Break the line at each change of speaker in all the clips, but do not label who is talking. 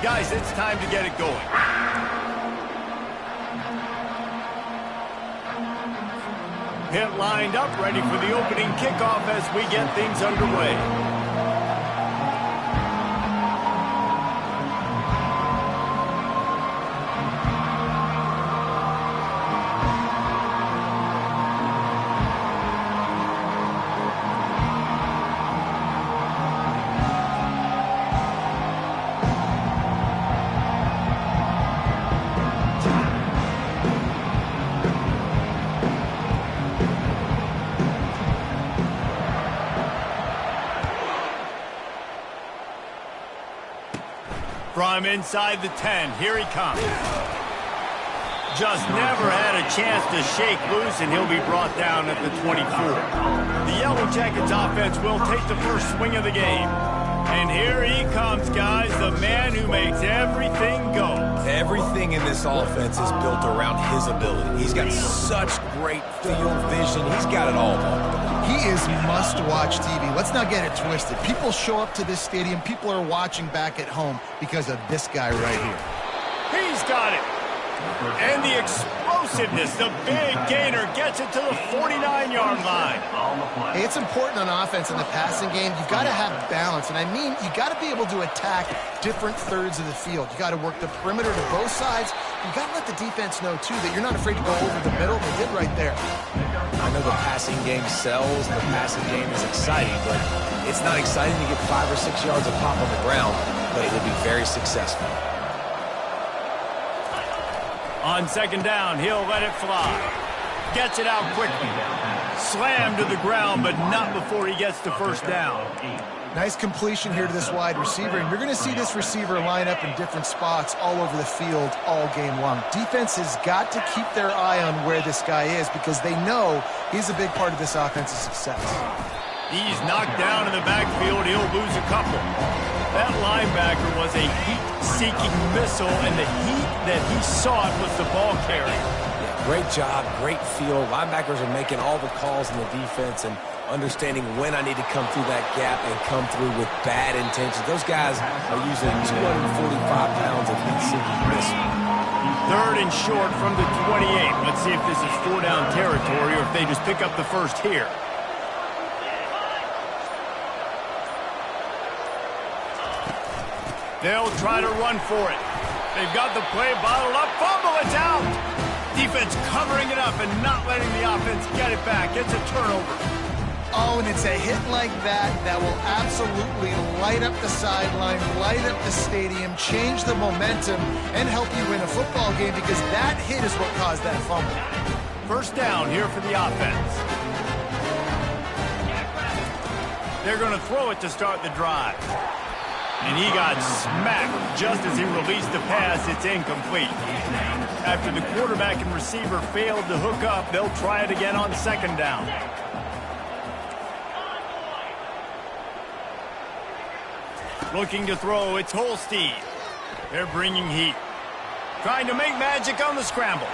Guys, it's time to get it going. Pitt lined up, ready for the opening kickoff as we get things underway. From inside the 10, here he comes. Just never had a chance to shake loose, and he'll be brought down at the 24. The Yellow Jackets offense will take the first swing of the game. And here he comes, guys, the man who makes everything go.
Everything in this offense is built around his ability. He's got such great field vision. He's got it all.
He is must-watch TV. Let's not get it twisted. People show up to this stadium. People are watching back at home because of this guy right here.
He's got it. And the explosiveness, the big gainer gets it to the 49-yard line.
Hey, it's important on offense in the passing game. You've got to have balance. And I mean, you've got to be able to attack different thirds of the field. You've got to work the perimeter to both sides. You've got to let the defense know, too, that you're not afraid to go over the middle. They did right there.
I know the passing game sells, the passing game is exciting, but it's not exciting to get 5 or 6 yards of pop on the ground, but it will be very successful.
On second down, he'll let it fly. Gets it out quickly. Slammed to the ground, but not before he gets to first down.
Nice completion here to this wide receiver, and you're going to see this receiver line up in different spots all over the field all game long. Defense has got to keep their eye on where this guy is because they know he's a big part of this offense's success.
He's knocked down in the backfield. He'll lose a couple. That linebacker was a heat-seeking missile, and the heat that he sought was the ball carrier.
Yeah, great job, great feel. Linebackers are making all the calls in the defense and understanding when I need to come through that gap and come through with bad intentions. Those guys are using 245 pounds of heat-seeking missile.
Third and short from the 28. Let's see if this is 4-down territory or if they just pick up the first here. They'll try to run for it. They've got the play bottled up. Fumble, it's out. Defense covering it up and not letting the offense get it back. It's a turnover.
Oh, and it's a hit like that that will absolutely light up the sideline, light up the stadium, change the momentum, and help you win a football game because that hit is what caused that fumble.
First down here for the offense. They're going to throw it to start the drive. And he got smacked just as he released the pass. It's incomplete. After the quarterback and receiver failed to hook up, they'll try it again on second down. Looking to throw, it's Holstein. They're bringing heat. Trying to make magic on the scramble.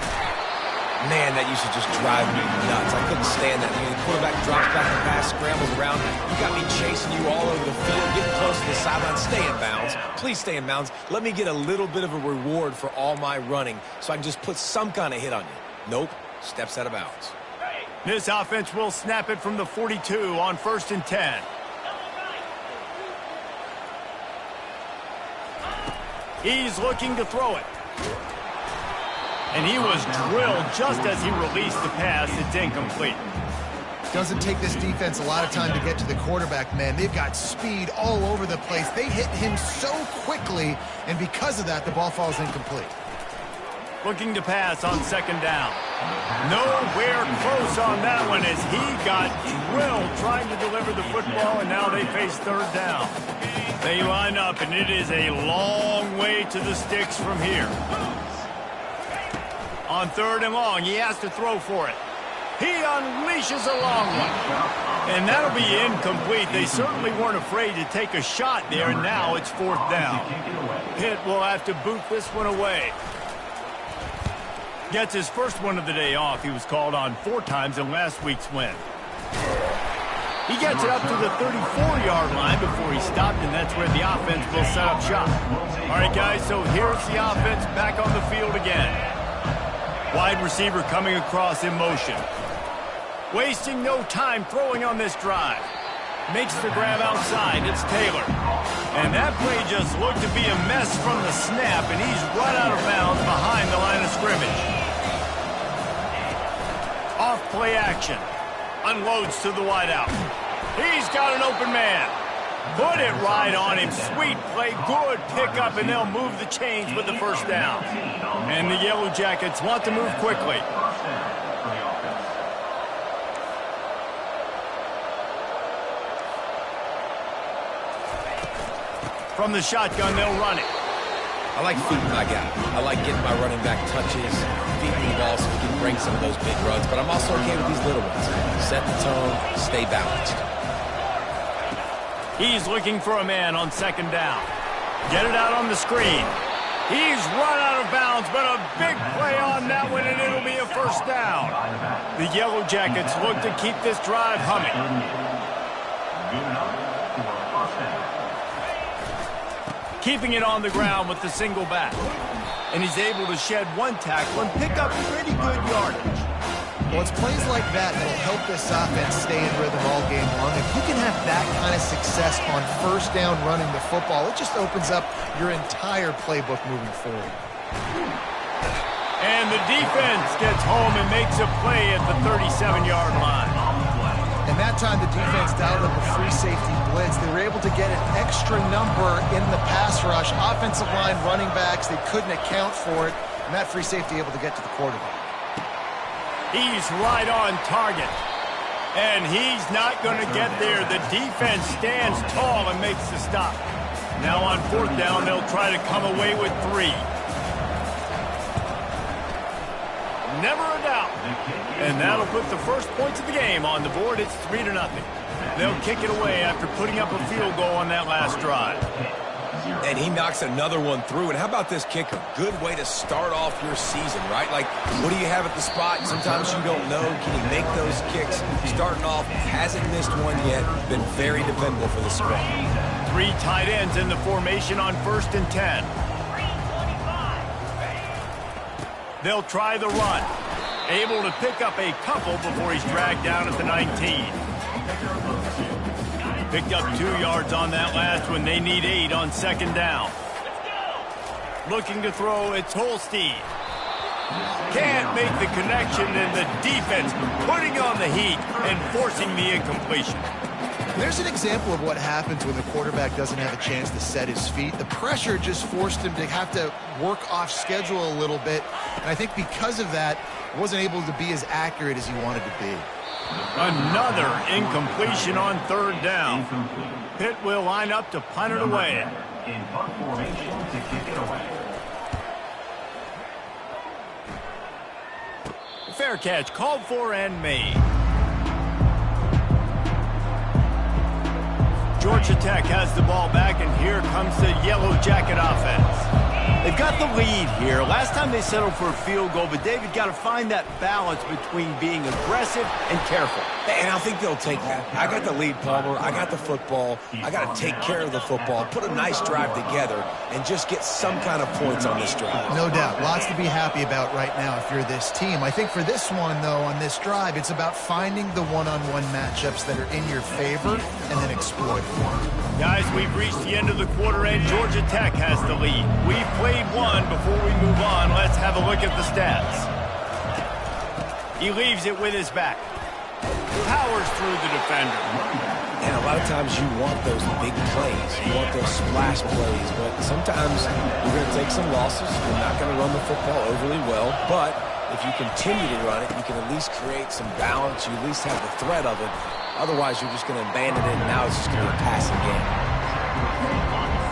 Man, that used to just drive me nuts. I couldn't stand that. I mean, the quarterback drops back the pass, scrambles around. You got me chasing you all over the field, getting close to the sideline. Stay in bounds. Please stay in bounds. Let me get a little bit of a reward for all my running so I can just put some kind of hit on you. Nope. Steps out of bounds.
This offense will snap it from the 42 on 1st and 10. He's looking to throw it. And he was drilled just as he released the pass. It's incomplete.
Doesn't take this defense a lot of time to get to the quarterback, man. They've got speed all over the place. They hit him so quickly, and because of that, the ball falls incomplete.
Looking to pass on second down. Nowhere close on that one as he got drilled trying to deliver the football, and now they face third down. They line up, and it is a long way to the sticks from here. On third and long, he has to throw for it. He unleashes a long one. And that'll be incomplete. They certainly weren't afraid to take a shot there, and now it's fourth down. Pitt will have to boot this one away. Gets his first one of the day off. He was called on 4 times in last week's win. He gets it up to the 34-yard line before he stopped, and that's where the offense will set up shop. All right, guys, so here's the offense back on the field again. Wide receiver coming across in motion. Wasting no time throwing on this drive. Makes the grab outside. It's Taylor. And that play just looked to be a mess from the snap, and he's run out of bounds behind the line of scrimmage. Off play action. Unloads to the wideout. He's got an open man. Put it right on him. Sweet play. Good pickup, and they'll move the chains with the first down. And the Yellow Jackets want to move quickly. From the shotgun, they'll run it.
I like feeding my guy. I like getting my running back touches, feeding the ball so he can bring some of those big runs, but I'm also okay with these little ones. Set the tone, stay balanced.
He's looking for a man on second down. Get it out on the screen. He's run out of bounds, but a big play on that one, and it'll be a first down. The Yellow Jackets look to keep this drive humming. Keeping it on the ground with the single back. And he's able to shed one tackle and pick up pretty good yardage.
Well, it's plays like that that'll help this offense stay in rhythm all game long. If you can have that kind of success on first down running the football, it just opens up your entire playbook moving forward.
And the defense gets home and makes a play at the 37-yard line.
And that time the defense dialed up a free safety blitz. They were able to get an extra number in the pass rush. Offensive line, running backs, they couldn't account for it. And that free safety able to get to the quarterback.
He's right on target. And he's not going to get there. The defense stands tall and makes the stop. Now on fourth down, they'll try to come away with 3. Never a doubt. And that'll put the first points of the game on the board. It's 3-0. They'll kick it away after putting up a field goal on that last drive.
And he knocks another one through. And how about this kicker? Good way to start off your season, right? Like, what do you have at the spot? Sometimes you don't know. Can he make those kicks? Starting off, hasn't missed one yet. Been very dependable for the squad.
3 tight ends in the formation on 1st and 10. They'll try the run. Able to pick up a couple before he's dragged down at the 19. Picked up 2 yards on that last one. They need 8 on second down. Looking to throw, it's Holstein. Can't make the connection, and the defense putting on the heat and forcing the incompletion.
There's an example of what happens when the quarterback doesn't have a chance to set his feet. The pressure just forced him to have to work off schedule a little bit. And I think because of that, he wasn't able to be as accurate as he wanted to be.
Another incompletion on third down. Pitt will line up to punt it away.
In punt formation to kick it away.
Fair catch called for and made. Georgia Tech has the ball back, and here comes the Yellow Jacket offense. They've got the lead here. Last time they settled for a field goal, but David got to find that balance between being aggressive and careful.
And I think they'll take that. I got the lead, Palmer. I got the football. I got to take care of the football, put a nice drive together, and just get some kind of points on this drive.
No doubt. Lots to be happy about right now if you're this team. I think for this one, though, on this drive, it's about finding the one-on-one matchups that are in your favor and then exploit them.
Guys, we've reached the end of the quarter, and Georgia Tech has the lead. We've played one. Before we move on, let's have a look at the stats. He leaves it with his back. Powers through the defender.
And a lot of times you want those big plays. You want those splash plays. But sometimes you're going to take some losses. You're not going to run the football overly well. But if you continue to run it, you can at least create some balance. You at least have the threat of it. Otherwise, you're just going to abandon it, and now it's just going to be a passing game.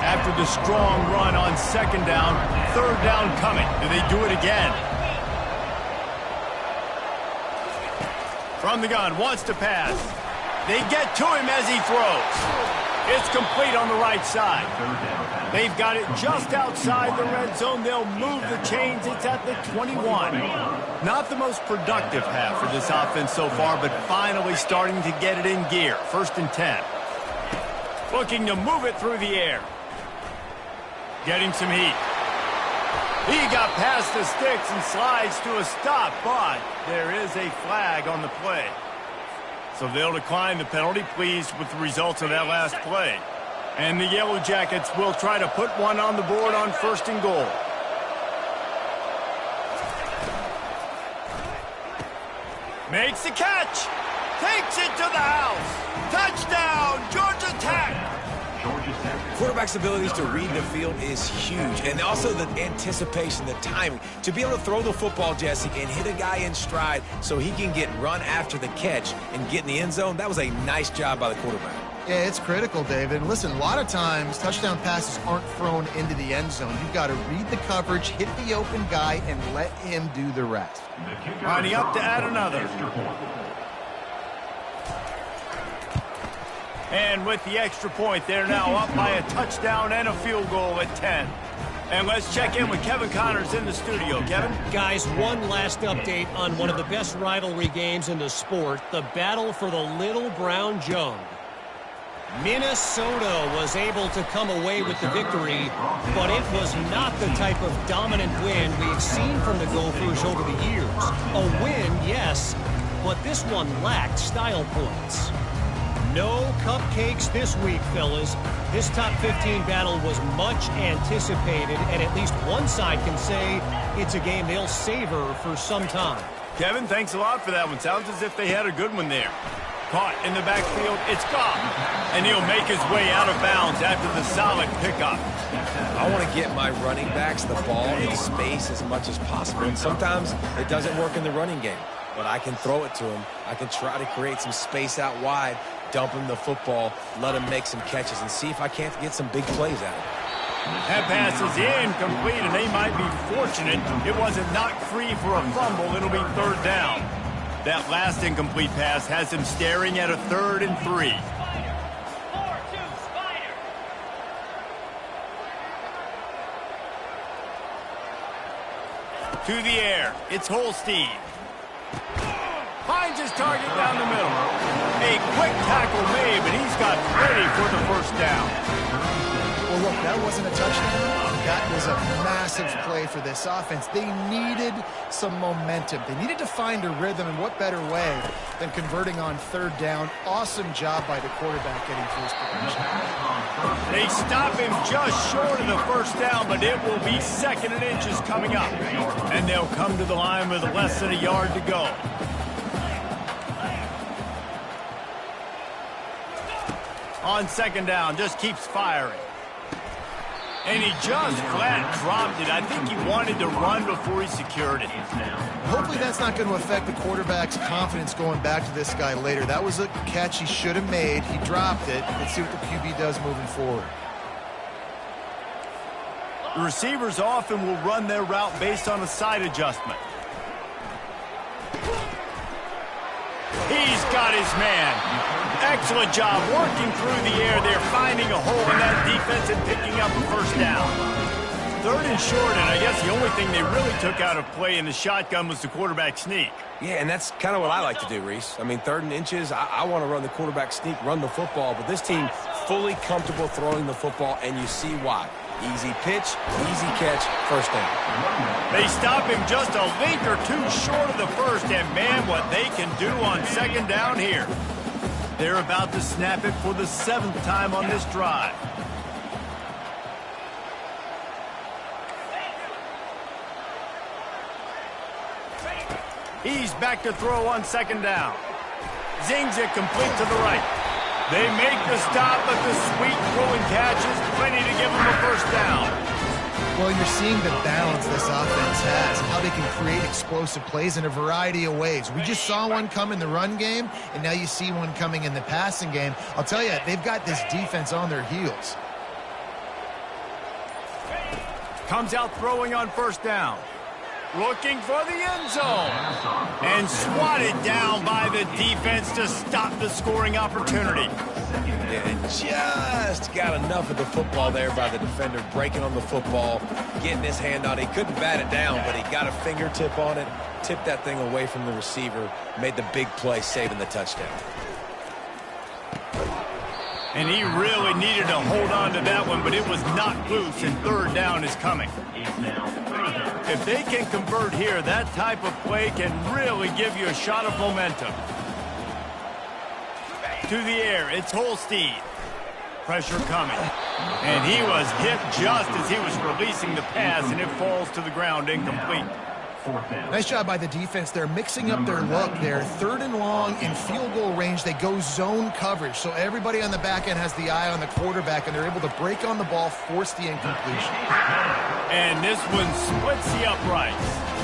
After the strong run on second down, third down coming. Do they do it again? From the gun, wants to pass. They get to him as he throws. It's complete on the right side. They've got it just outside the red zone. They'll move the chains. It's at the 21. Not the most productive half for this offense so far, but finally starting to get it in gear. 1st and 10. Looking to move it through the air. Getting some heat. He got past the sticks and slides to a stop, but there is a flag on the play. So they'll decline the penalty, pleased with the results of that last play. And the Yellow Jackets will try to put one on the board on 1st and goal. Makes the catch. Takes it to the house. Touchdown, Georgia Tech.
Quarterback's abilities to read the field is huge, and also the anticipation, the timing. To be able to throw the football, Jesse, and hit a guy in stride so he can get run after the catch and get in the end zone, that was a nice job by the quarterback.
Yeah, it's critical, David. And listen, a lot of times touchdown passes aren't thrown into the end zone. You've got to read the coverage, hit the open guy, and let him do the rest.
Lining up to add another. And with the extra point, they're now up by a touchdown and a field goal at 10. And let's check in with Kevin Connors in the studio. Kevin?
Guys, one last update on one of the best rivalry games in the sport, the battle for the Little Brown Jug. Minnesota was able to come away with the victory, but it was not the type of dominant win we've seen from the Gophers over the years. A win, yes, but this one lacked style points. No cupcakes this week, fellas. This top 15 battle was much anticipated, and at least one side can say it's a game they'll savor for some time.
Kevin, thanks a lot for that one. Sounds as if they had a good one there. Caught in the backfield, it's gone. And he'll make his way out of bounds after the solid pickup.
I want to get my running backs the ball in space as much as possible, and sometimes it doesn't work in the running game. But I can throw it to him. I can try to create some space out wide, dump him the football, let him make some catches, and see if I can't get some big plays out of it.
That pass is incomplete, and they might be fortunate it wasn't knocked free for a fumble. It'll be 3rd down. That last incomplete pass has him staring at a 3rd and 3. To the air, it's Holstein. Finds his target down the middle. A quick tackle made, but he's got plenty for the 1st down.
Well, look, that wasn't a touchdown. That was a massive play for this offense. They needed some momentum. They needed to find a rhythm, and what better way than converting on 3rd down. Awesome job by the quarterback getting through his progression.
They stop him just short of the 1st down, but it will be 2nd and inches coming up. And they'll come to the line with less than a yard to go. On 2nd down, just keeps firing. And he just flat dropped it. I think he wanted to run before he secured it.
Hopefully that's not going to affect the quarterback's confidence going back to this guy later. That was a catch he should have made. He dropped it. Let's see what the QB does moving forward.
The receivers often will run their route based on a side adjustment. He's got his man. Excellent job working through the air. They're finding a hole in that defense and picking up a 1st down. 3rd and short, and I guess the only thing they really took out of play in the shotgun was the quarterback sneak.
Yeah, and that's kind of what I like to do, Reese. I mean, 3rd and inches, I want to run the quarterback sneak, run the football, but this team fully comfortable throwing the football, and you see why. Easy pitch, easy catch, 1st down.
They stop him just a link or two short of the 1st, and man, what they can do on 2nd down here. They're about to snap it for the 7th time on this drive. He's back to throw on 2nd down. Zings it complete to the right. They make the stop, but the sweet throwing catch is plenty to give them a 1st down.
Well, you're seeing the balance this offense has, how they can create explosive plays in a variety of ways. We just saw one come in the run game, and now you see one coming in the passing game. I'll tell you, they've got this defense on their heels.
Comes out throwing on 1st down. Looking for the end zone. And swatted down by the defense to stop the scoring opportunity.
and just got enough of the football there by the defender, breaking on the football, getting his hand on it. He couldn't bat it down, but he got a fingertip on it, tipped that thing away from the receiver, made the big play, saving the touchdown.
And he really needed to hold on to that one, but it was knocked loose, and third down is coming. If they can convert here, that type of play can really give you a shot of momentum. To the air, it's Holstein. Pressure coming. And he was hit just as he was releasing the pass, and it falls to the ground incomplete.
Nice job by the defense. They're mixing up their look there. Third and long in field goal range. They go zone coverage. So everybody on the back end has the eye on the quarterback, and they're able to break on the ball, force the incompletion.
And this one splits the uprights.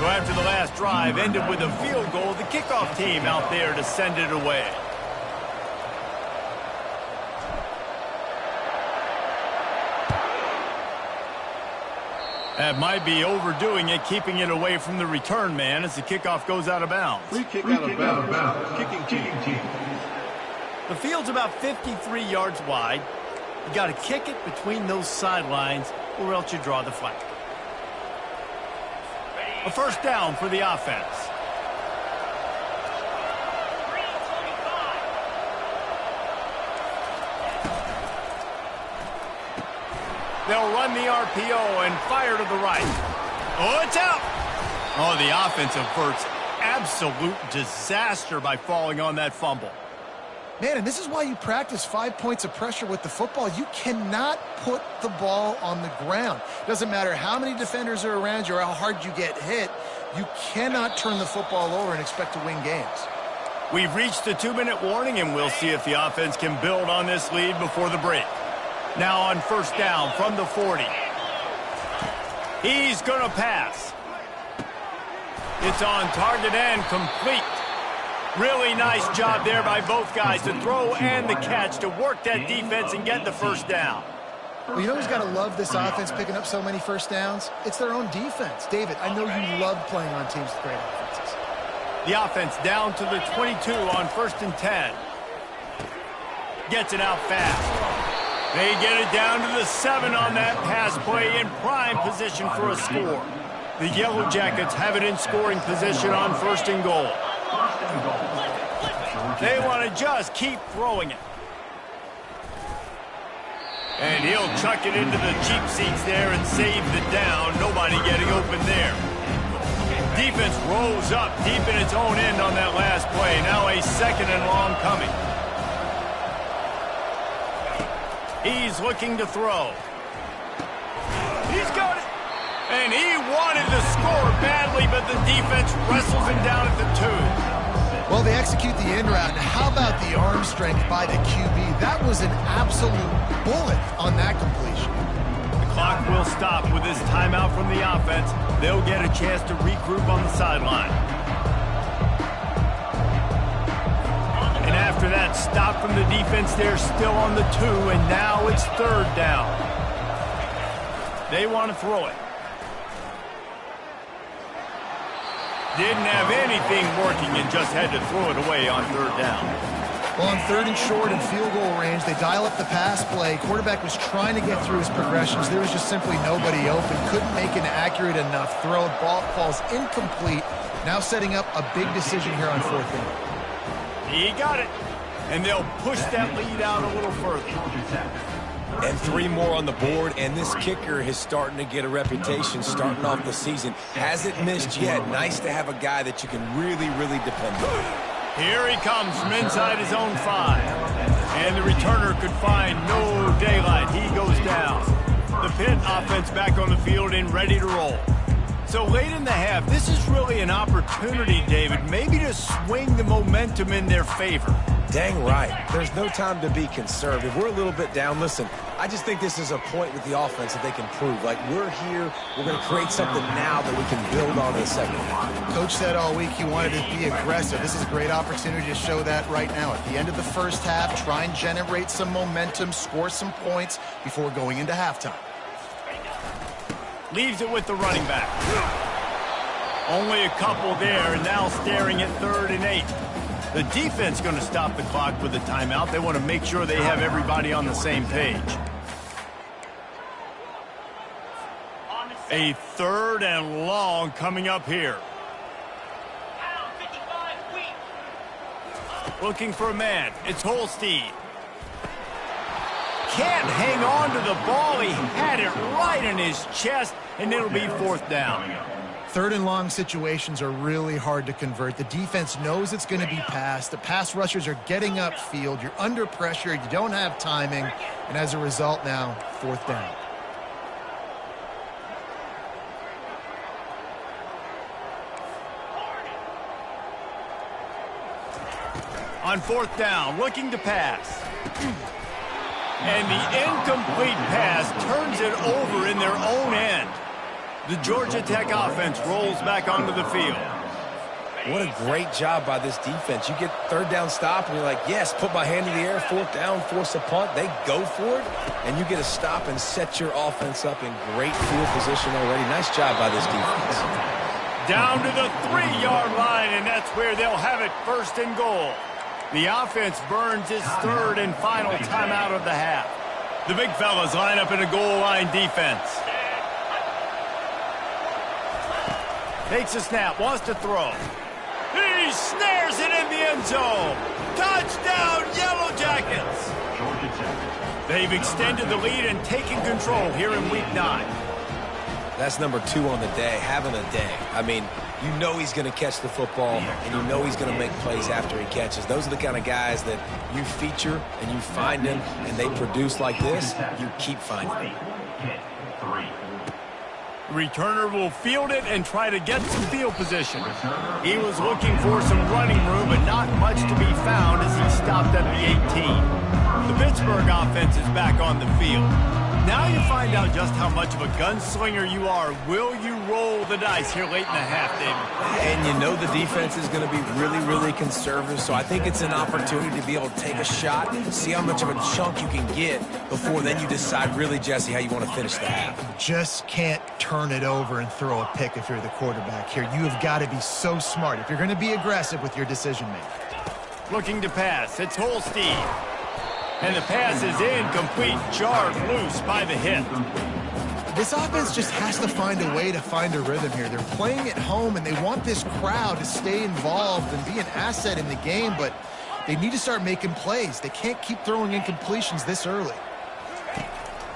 So after the last drive ended with a field goal, the kickoff team out there to send it away. That might be overdoing it, keeping it away from the return man as the kickoff goes out of bounds.
Free kick out of bounds. Kicking team.
The field's about 53 yards wide. You got to kick it between those sidelines or else you draw the flag. A first down for the offense. They'll run the RPO and fire to the right. Oh, it's out. Oh, the offense averts absolute disaster by falling on that fumble.
Man, and this is why you practice 5 points of pressure with the football. You cannot put the ball on the ground. Doesn't matter how many defenders are around you or how hard you get hit. You cannot turn the football over and expect to win games.
We've reached the 2-minute warning, and we'll see if the offense can build on this lead before the break. Now on first down from the 40. He's going to pass. It's on target and complete. Really nice job there by both guys to throw and the catch to work that defense and get the first down.
Well, you know who's got to love this offense picking up so many first downs? It's their own defense. David, I know you love playing on teams with great offenses.
The offense down to the 22 on 1st and 10. Gets it out fast. They get it down to the 7 on that pass play in prime position for a score. The Yellow Jackets have it in scoring position on 1st and goal. They want to just keep throwing it. And he'll chuck it into the cheap seats there and save the down. Nobody getting open there. Defense rolls up deep in its own end on that last play. Now a 2nd and long coming. He's looking to throw. He's got it. And he wanted to score badly, but the defense wrestles him down at the 2.
Well, they execute the in route. Now, how about the arm strength by the QB? That was an absolute bullet on that completion.
The clock will stop with this timeout from the offense. They'll get a chance to regroup on the sideline. And after that stop from the defense, they're still on the 2, and now it's 3rd down. They want to throw it. Didn't have anything working and just had to throw it away on 3rd down.
Well, on 3rd and short and field goal range, they dial up the pass play. Quarterback was trying to get through his progressions. There was just simply nobody open. Couldn't make an accurate enough throw. Ball falls incomplete. Now setting up a big decision here on 4th down.
He got it. And they'll push that lead out a little further.
And 3 more on the board, and this kicker is starting to get a reputation starting off the season. Hasn't missed yet. Nice to have a guy that you can really, really depend on.
Here he comes from inside his own 5. And the returner could find no daylight. He goes down. The Pitt offense back on the field and ready to roll. So late in the half, this is really an opportunity, David, maybe to swing the momentum in their favor.
Dang right. There's no time to be conservative. We're a little bit down. Listen, I just think this is a point with the offense that they can prove. Like, we're here. We're going to create something now that we can build on in the second half.
Coach said all week he wanted to be aggressive. This is a great opportunity to show that right now. At the end of the first half, try and generate some momentum, score some points before going into halftime.
Leaves it with the running back. Only a couple there, and now staring at 3rd and 8. The defense going to stop the clock with a timeout. They want to make sure they have everybody on the same page. A 3rd and long coming up here. Looking for a man. It's Holstein. Can't hang on to the ball. He had it right in his chest, and it'll be 4th down.
3rd and long situations are really hard to convert. The defense knows it's going to be passed. The pass rushers are getting upfield. You're under pressure. You don't have timing. And as a result now, 4th down.
On 4th down, looking to pass. And the incomplete pass turns it over in their own end. The Georgia Tech offense rolls back onto the field.
What a great job by this defense. You get 3rd down stop, and you're like, yes, put my hand in the air, 4th down, force a punt. They go for it, and you get a stop and set your offense up in great field position already. Nice job by this defense.
Down to the 3-yard line, and that's where they'll have it 1st and goal. The offense burns its 3rd and final timeout of the half. The big fellas line up in a goal line defense. Takes a snap, wants to throw. He snares it in the end zone. Touchdown, Yellow Jackets. They've extended the lead and taken control here in Week 9.
That's number 2 on the day, having a day. I mean, you know he's going to catch the football, and you know he's going to make plays after he catches. Those are the kind of guys that you feature and you find them, and they produce like this, you keep finding them.
Returner will field it and try to get some field position. He was looking for some running room, but not much to be found as he stopped at the 18. The Pittsburgh offense is back on the field. Now you find out just how much of a gunslinger you are. Will you roll the dice here late in the half, David?
And you know the defense is going to be really, really conservative, so I think it's an opportunity to be able to take a shot, see how much of a chunk you can get before then you decide really, Jesse, how you want to finish the half.
Just can't turn it over and throw a pick if you're the quarterback here. You have got to be so smart if you're going to be aggressive with your decision-making.
Looking to pass. It's Holstein. And the pass is incomplete, jarred loose by the hit.
This offense just has to find a way to find a rhythm here. They're playing at home, and they want this crowd to stay involved and be an asset in the game, but they need to start making plays. They can't keep throwing incompletions this early.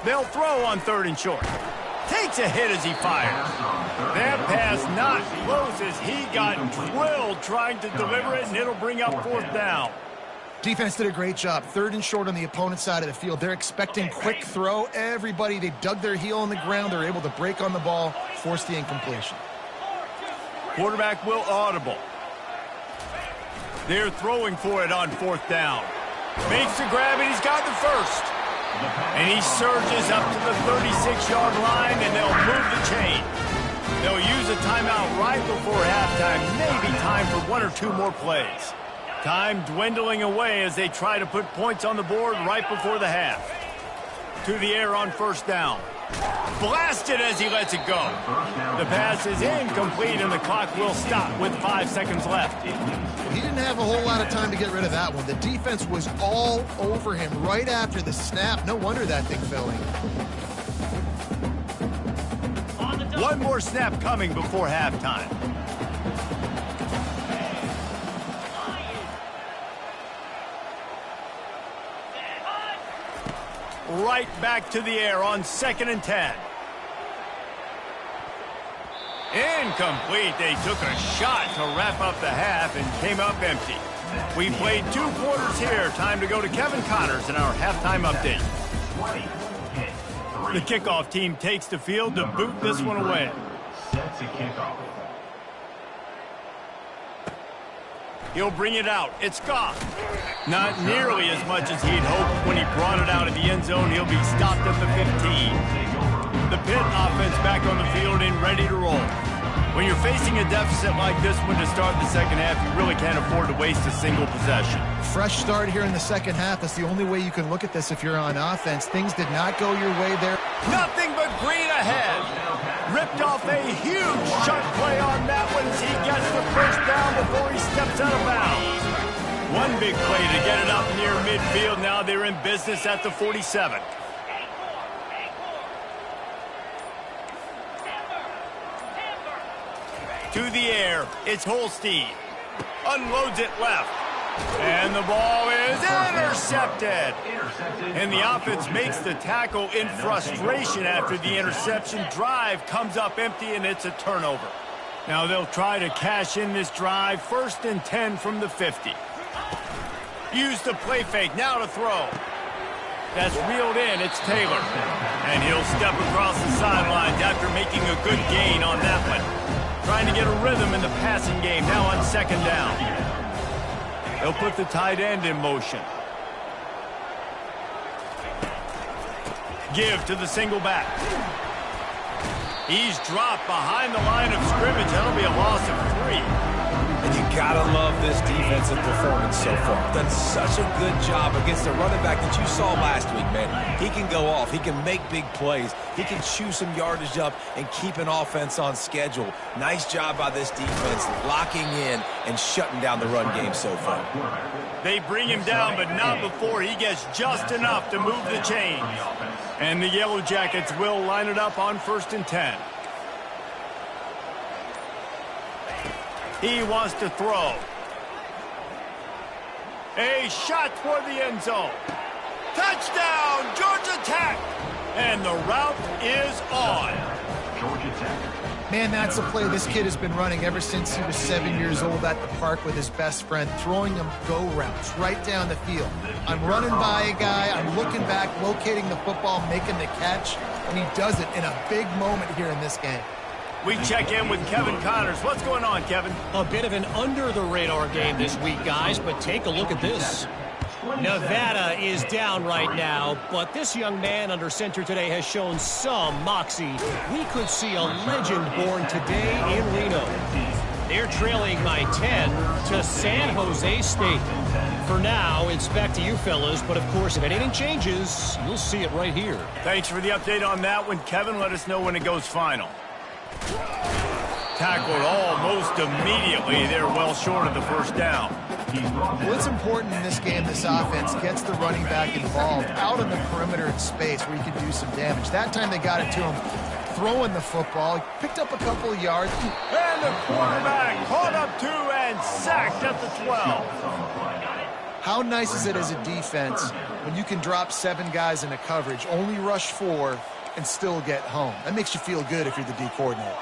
They'll throw on 3rd and short. Takes a hit as he fires. That pass not close as he got drilled trying to deliver it, and it'll bring up 4th down.
Defense did a great job. 3rd and short on the opponent's side of the field. They're expecting quick throw. Everybody, they dug their heel in the ground. They're able to break on the ball, force the incompletion.
Quarterback will audible. They're throwing for it on 4th down. Makes the grab, and he's got the 1st. And he surges up to the 36-yard line, and they'll move the chain. They'll use a timeout right before halftime. Maybe time for 1 or 2 more plays. Time dwindling away as they try to put points on the board right before the half. To the air on 1st down. Blasted as he lets it go. The pass is incomplete, and the clock will stop with 5 seconds left.
He didn't have a whole lot of time to get rid of that one. The defense was all over him right after the snap. No wonder that thing fell in.
One more snap coming before halftime. Right back to the air on 2nd and 10. Incomplete. They took a shot to wrap up the half and came up empty. We played 2 quarters here. Time to go to Kevin Connors in our halftime update. The kickoff team takes the field to boot this one away.
Sets a kickoff.
He'll bring it out. It's gone. Not nearly as much as he'd hoped when he brought it out of the end zone. He'll be stopped at the 15. The Pitt offense back on the field and ready to roll. When you're facing a deficit like this one to start the second half, you really can't afford to waste a single possession.
Fresh start here in the second half. That's the only way you can look at this if you're on offense. Things did not go your way there.
Nothing but green ahead. Ripped off a huge chunk play on that one as he gets the first down before he steps out of bounds. One big play to get it up near midfield. Now they're in business at the 47. To the air, it's Holstein. Unloads it left. And the ball is intercepted. And the offense makes the tackle in frustration after the interception. Drive comes up empty, and it's a turnover. Now they'll try to cash in this drive. 1st and 10 from the 50. Use the play fake, now to throw. That's reeled in, it's Taylor. And he'll step across the sidelines after making a good gain on that one. Trying to get a rhythm in the passing game, now on 2nd down. They'll put the tight end in motion. Give to the single back. He's dropped behind the line of scrimmage. That'll be a loss of 3.
And you gotta love this defensive performance so far. Done such a good job against the running back that you saw last week, man. He can go off. He can make big plays. He can chew some yardage up and keep an offense on schedule. Nice job by this defense locking in and shutting down the run game so far.
They bring him down, but not before he gets just enough to move the chains. And the Yellow Jackets will line it up on 1st and 10. He wants to throw. A shot toward the end zone. Touchdown, Georgia Tech! And the route is on.
Georgia Tech.
Man, that's a play this kid has been running ever since he was 7 years old at the park with his best friend, throwing them go routes right down the field. I'm running by a guy, I'm looking back, locating the football, making the catch, and he does it in a big moment here in this game.
We check in with Kevin Connors. What's going on, Kevin?
A bit of an under-the-radar game this week, guys, but take a look at this. Nevada is down right now, but this young man under center today has shown some moxie. We could see a legend born today in Reno. They're trailing by 10 to San Jose State. For now, it's back to you fellas, but of course, if anything changes, you'll see it right here.
Thanks for the update on that one, Kevin. Let us know when it goes final. Tackled almost immediately. They're well short of the first down.
Well, it's important in this game, this offense gets the running back involved out on the perimeter in space where he can do some damage. That time they got it to him throwing the football. He picked up a couple of yards.
And the quarterback caught up 2 and sacked at the 12.
How nice is it as a defense when you can drop 7 guys in a coverage, only rush 4, and still get home? That makes you feel good if you're the D coordinator.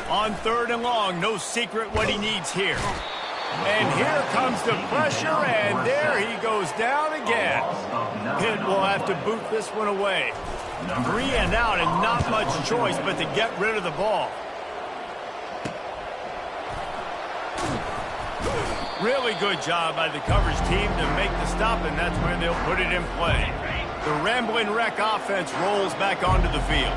On 3rd and long, no secret what he needs here. And here comes the pressure, and there he goes down again. Pitt will have to boot this one away. 3 and out, and not much choice but to get rid of the ball. Really good job by the coverage team to make the stop, and that's where they'll put it in play. The Rambling Wreck offense rolls back onto the field.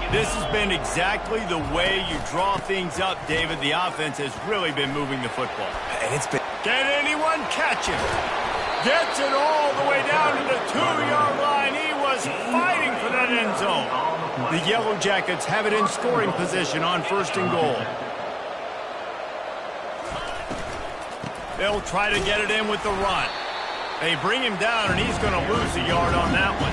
This has been exactly the way you draw things up, David. The offense has really been moving the football.
And it's been...
Can anyone catch him? Gets it all the way down to the 2-yard line. He was fighting for that end zone. The Yellow Jackets have it in scoring position on 1st and goal. They'll try to get it in with the run. They bring him down, and he's going to lose a yard on that one.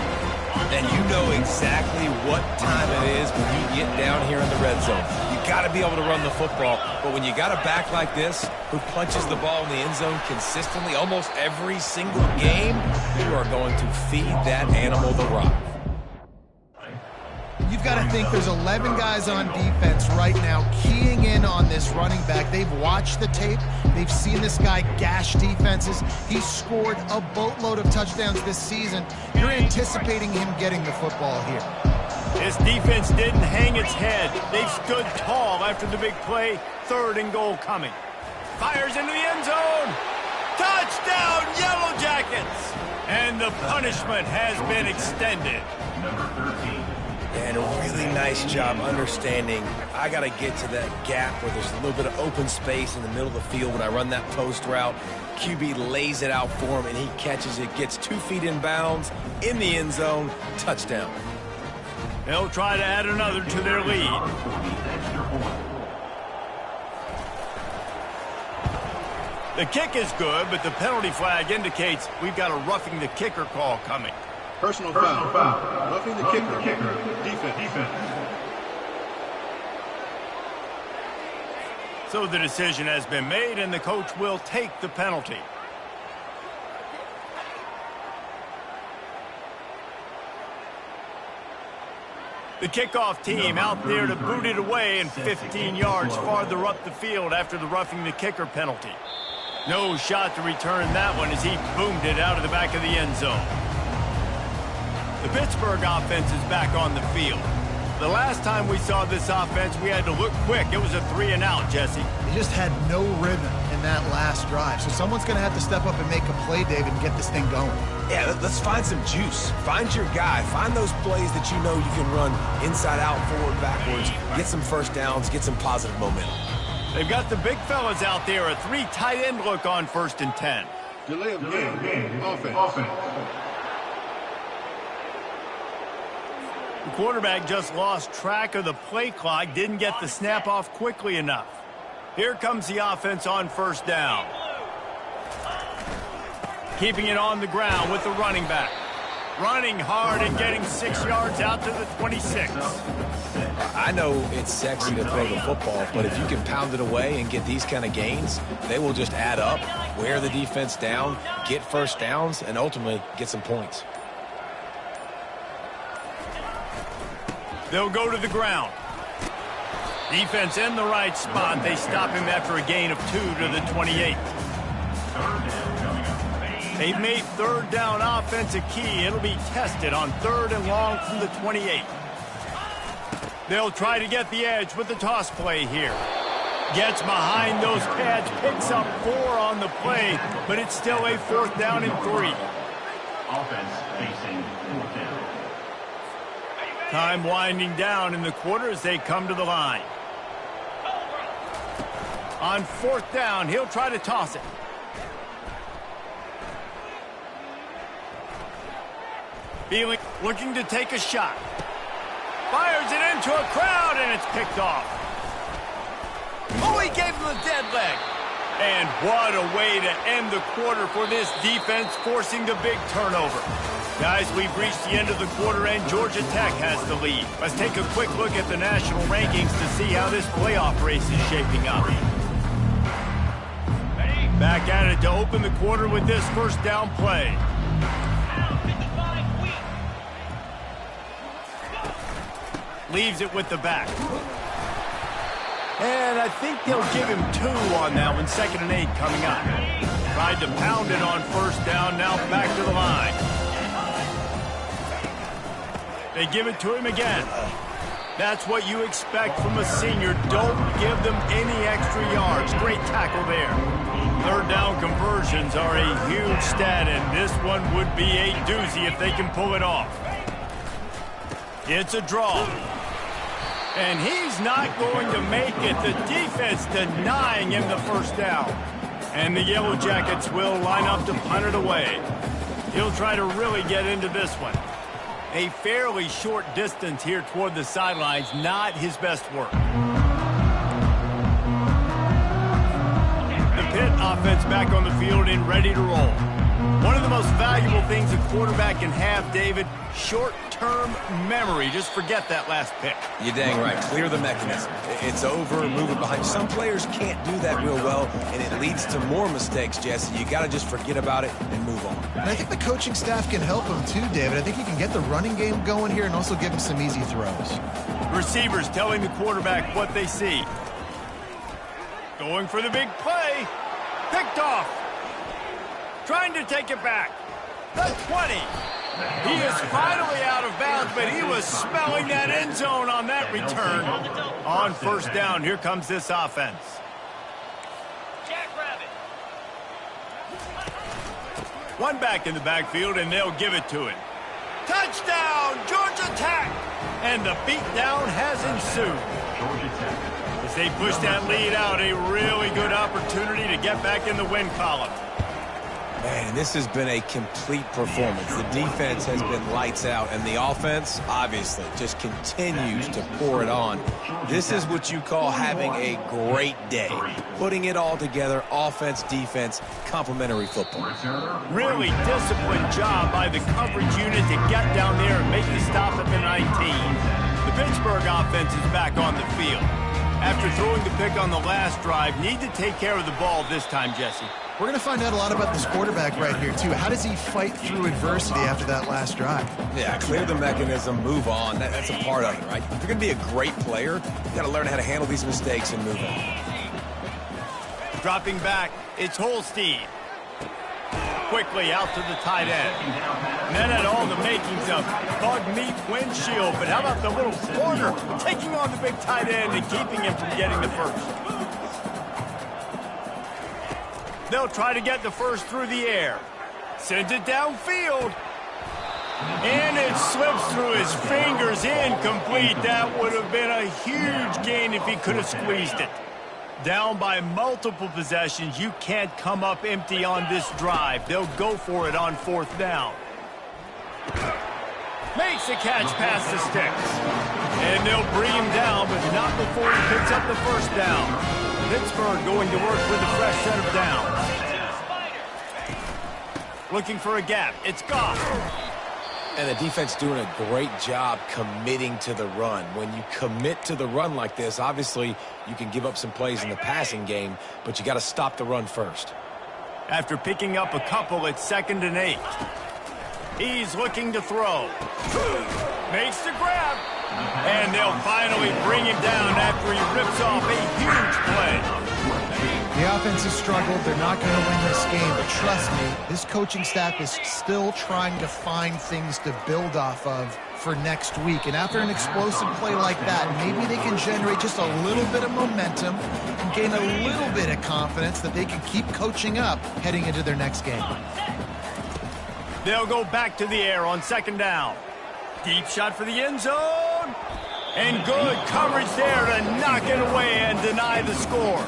And you know exactly what time it is when you get down here in the red zone. You got to be able to run the football, but when you got a back like this who punches the ball in the end zone consistently almost every single game, you are going to feed that animal the rock.
You've got to think there's 11 guys on defense right now keying in on this running back. They've watched the tape. They've seen this guy gash defenses. He's scored a boatload of touchdowns this season. You're anticipating him getting the football here.
This defense didn't hang its head. They've stood tall after the big play. 3rd and goal coming. Fires into the end zone. Touchdown, Yellow Jackets! And the punishment has been extended.
Number 13.
And a really nice job understanding I got to get to that gap where there's a little bit of open space in the middle of the field when I run that post route. QB lays it out for him, and he catches it, gets 2 feet in bounds, in the end zone, touchdown.
They'll try to add another to their lead. The kick is good, but the penalty flag indicates we've got a roughing the kicker call coming.
Personal foul. Roughing the kicker. Defense.
So the decision has been made, and the coach will take the penalty. The kickoff team out there to boot it away and 15 yards farther up the field after the roughing the kicker penalty. No shot to return that one as he boomed it out of the back of the end zone. The Pittsburgh offense is back on the field. The last time we saw this offense, we had to look quick. It was a 3-and-out, Jesse.
They just had no rhythm in that last drive. So someone's going to have to step up and make a play, David, and get this thing going.
Yeah, let's find some juice. Find your guy. Find those plays that you know you can run inside out, forward, backwards. Get some first downs. Get some positive momentum.
They've got the big fellas out there. A 3 tight end look on 1st and 10.
Delay of game. Offense.
The quarterback just lost track of the play clock, didn't get the snap off quickly enough. Here comes the offense on 1st down. Keeping it on the ground with the running back. Running hard and getting 6 yards out to the 26.
I know it's sexy to throw the football, but if you can pound it away and get these kind of gains, they will just add up, wear the defense down, get first downs, and ultimately get some points.
They'll go to the ground. Defense in the right spot. They stop him after a gain of 2 to the 28. They've made 3rd down offense a key. It'll be tested on 3rd and long from the 28. They'll try to get the edge with the toss play here. Gets behind those pads, picks up 4 on the play, but it's still a 4th down and 3.
Offense facing 4th down.
Time winding down in the quarter as they come to the line. On 4th down, he'll try to toss it. Looking to take a shot. Fires it into a crowd, and it's picked off. Oh, he gave him the dead leg. And what a way to end the quarter for this defense, forcing the big turnover. Guys, we've reached the end of the quarter, and Georgia Tech has the lead. Let's take a quick look at the national rankings to see how this playoff race is shaping up. Back at it to open the quarter with this 1st down play. Leaves it with the back. And I think they'll give him 2 on that one. 2nd and 8 coming up. Tried to pound it on 1st down. Now back to the line. They give it to him again. That's what you expect from a senior. Don't give them any extra yards. Great tackle there. 3rd down conversions are a huge stat, and this one would be a doozy if they can pull it off. It's a draw. And he's not going to make it. The defense denying him the 1st down. And the Yellow Jackets will line up to punt it away. He'll try to really get into this one. A fairly short distance here toward the sidelines, not his best work. The Pitt offense back on the field and ready to roll. One of the most valuable things a quarterback can have, David, short-term memory. Just forget that last pick.
You're dang right. Clear the mechanism. It's over, move it behind. Some players can't do that real well, and it leads to more mistakes, Jesse. You got to just forget about it and move on.
And I think the coaching staff can help him too, David. I think he can get the running game going here and also give him some easy throws.
Receivers telling the quarterback what they see. Going for the big play. Picked off. Trying to take it back. The 20. He is finally out of bounds, but he was smelling that end zone on that return. On first down, here comes this offense. One back in the backfield, and they'll give it to him. Touchdown, Georgia Tech! And the beatdown has ensued. As they push that lead out, a really good opportunity to get back in the win column.
Man, this has been a complete performance. The defense has been lights out, and the offense, obviously, just continues to pour it on. This is what you call having a great day. Putting it all together, offense, defense, complementary football.
Really disciplined job by the coverage unit to get down there and make the stop at the 19. The Pittsburgh offense is back on the field. After throwing the pick on the last drive, need to take care of the ball this time, Jesse.
We're going to find out a lot about this quarterback right here, too. How does he fight through adversity after that last drive?
Yeah, clear the mechanism, move on. That's a part of it, right? If you're going to be a great player, you got to learn how to handle these mistakes and move on.
Dropping back, it's Holstein. Quickly out to the tight end. And that had all the makings of bug meat windshield, but how about the little corner taking on the big tight end and keeping him from getting the first? They'll try to get the first through the air. Sends it downfield. And it slips through his fingers, incomplete. That would have been a huge gain if he could have squeezed it. Down by multiple possessions, you can't come up empty on this drive. They'll go for it on fourth down. Makes the catch past the sticks. And they'll bring him down, but not before he picks up the first down. Pittsburgh going to work with a fresh set of downs. Looking for a gap. It's Goff.
And the defense doing a great job committing to the run. When you commit to the run like this, obviously you can give up some plays in the passing game, but you got to stop the run first.
After picking up a couple, it's 2nd and 8. He's looking to throw. Makes the grab. And they'll finally bring him down after he rips off a huge play.
The offense has struggled. They're not going to win this game, but trust me, this coaching staff is still trying to find things to build off of for next week. And after an explosive play like that, maybe they can generate just a little bit of momentum and gain a little bit of confidence that they can keep coaching up heading into their next game.
They'll go back to the air on 2nd down. Deep shot for the end zone. And good coverage there to knock it away and deny the score.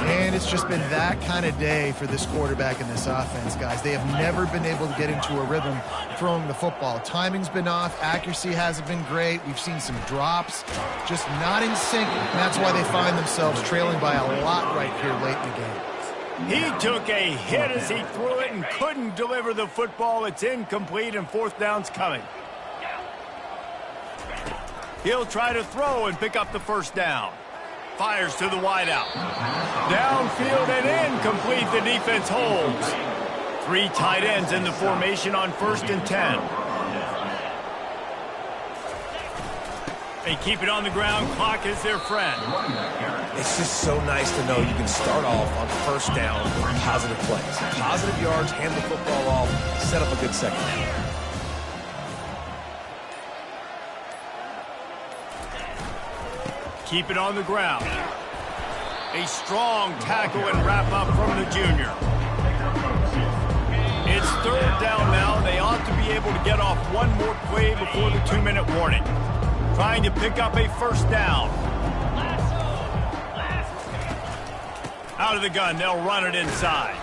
And it's just been that kind of day for this quarterback and this offense, guys. They have never been able to get into a rhythm throwing the football. Timing's been off. Accuracy hasn't been great. We've seen some drops, just not in sync. And that's why they find themselves trailing by a lot right here late in the game.
He took a hit as he threw it and couldn't deliver the football. It's incomplete and fourth down's coming. He'll try to throw and pick up the first down. Fires to the wideout. Downfield and incomplete. The defense holds. 3 tight ends in the formation on 1st and 10. They keep it on the ground. Clock is their friend.
It's just so nice to know you can start off on first down with positive plays. Positive yards, hand the football off, set up a good second down.
Keep it on the ground. A strong tackle and wrap up from the junior. It's 3rd down now. They ought to be able to get off one more play before the 2-minute warning. Trying to pick up a first down. Out of the gun, they'll run it inside.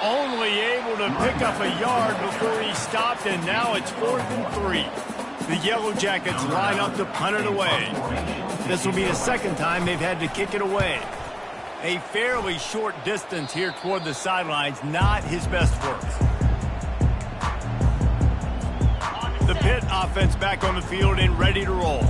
Only able to pick up a yard before he stopped, and now it's 4th and 3. The Yellow Jackets line up to punt it away. This will be the 2nd time they've had to kick it away. A fairly short distance here toward the sidelines, not his best work. The Pitt offense back on the field and ready to roll.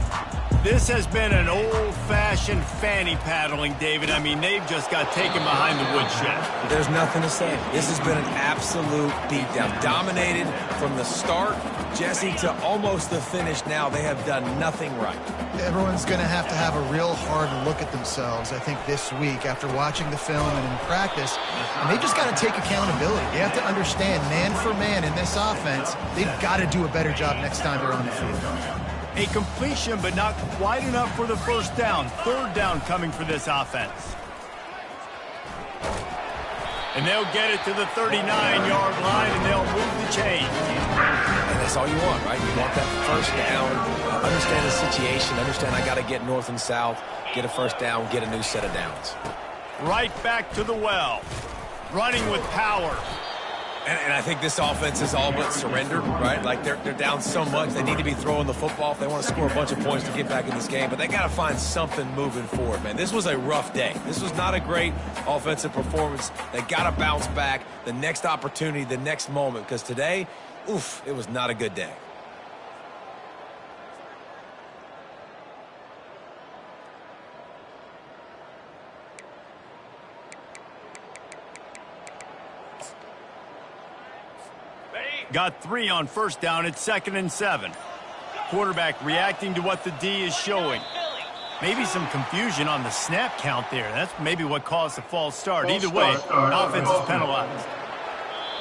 This has been an old-fashioned fanny paddling, David. I mean, they've just got taken behind the woodshed.
There's nothing to say. This has been an absolute beatdown. Dominated from the start Jesse, to almost the finish now, they have done nothing right.
Everyone's going to have a real hard look at themselves, I think, this week after watching the film and in practice. And they just got to take accountability. They have to understand, man for man in this offense, they've got to do a better job next time they're on the field.
A completion, but not quite enough for the first down. Third down coming for this offense. And they'll get it to the 39-yard line, and they'll move the chain.
And that's all you want, right? You want that first down. Understand the situation. Understand I got to get north and south, get a first down, get a new set of downs.
Right back to the well. Running with power.
And I think this offense is all but surrendered, right? Like, they're down so much. They need to be throwing the football if they want to score a bunch of points to get back in this game. But they got to find something moving forward, man. This was a rough day. This was not a great offensive performance. They got to bounce back the next opportunity, the next moment. Because today, oof, it was not a good day.
Got 3 on first down. It's 2nd and 7. Quarterback reacting to what the D is showing. Maybe some confusion on the snap count there. That's maybe what caused the false start. Either way, offense is penalized.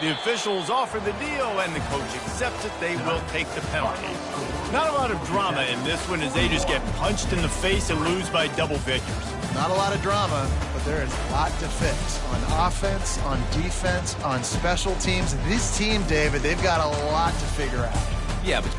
The officials offer the deal, and the coach accepts it. They will take the penalty. Not a lot of drama in this one as they just get punched in the face and lose by double figures.
Not a lot of drama, but there is a lot to fix on offense, on defense, on special teams. This team, David, they've got a lot to figure out.
Yeah, but